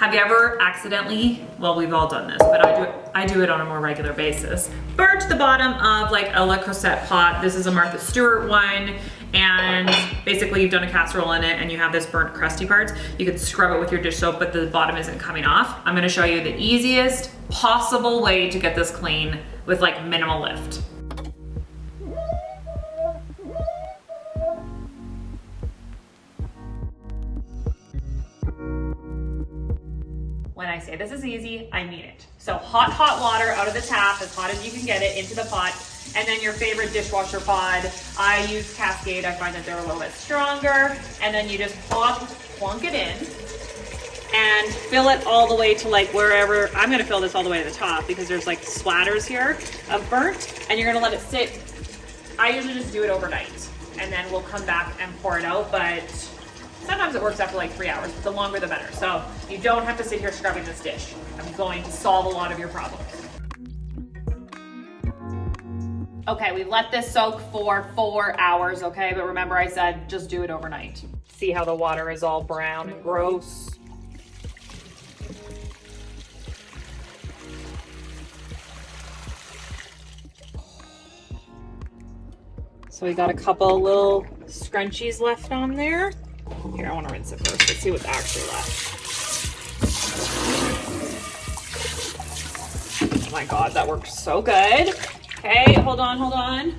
Have you ever accidentally, well, we've all done this, but I do it on a more regular basis, burnt the bottom of like a Le Creuset pot. This is a Martha Stewart one, and basically you've done a casserole in it and you have this burnt crusty part. You could scrub it with your dish soap, but the bottom isn't coming off. I'm gonna show you the easiest possible way to get this clean with like minimal lift. When I say this is easy, I mean it. So hot water out of the tap, as hot as you can get it, into the pot, and then your favorite dishwasher pod. I use Cascade, I find that they're a little bit stronger, and then you just plunk it in, and fill it all the way to like wherever. I'm gonna fill this all the way to the top because there's like splatters here of burnt, and you're gonna let it sit. I usually just do it overnight, and then we'll come back and pour it out, but sometimes it works after like 3 hours, but the longer the better. So you don't have to sit here scrubbing this dish. I'm going to solve a lot of your problems. Okay, we've let this soak for 4 hours, okay? But remember I said just do it overnight. See how the water is all brown and gross? So we got a couple little scrunchies left on there. Here, I want to rinse it first. Let's see what's actually left. Oh my God, that worked so good. Okay, hold on.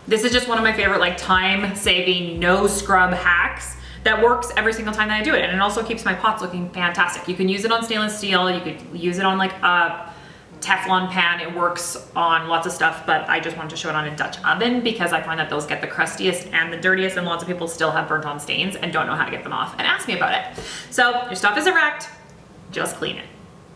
This is just one of my favorite like time-saving, no scrub hacks that works every single time that I do it. And it also keeps my pots looking fantastic. You can use it on stainless steel. You could use it on like a Teflon pan. It works on lots of stuff, but I just wanted to show it on a Dutch oven because I find that those get the crustiest and the dirtiest, and lots of people still have burnt on stains and don't know how to get them off and ask me about it. So your stuff isn't wrecked, just clean it.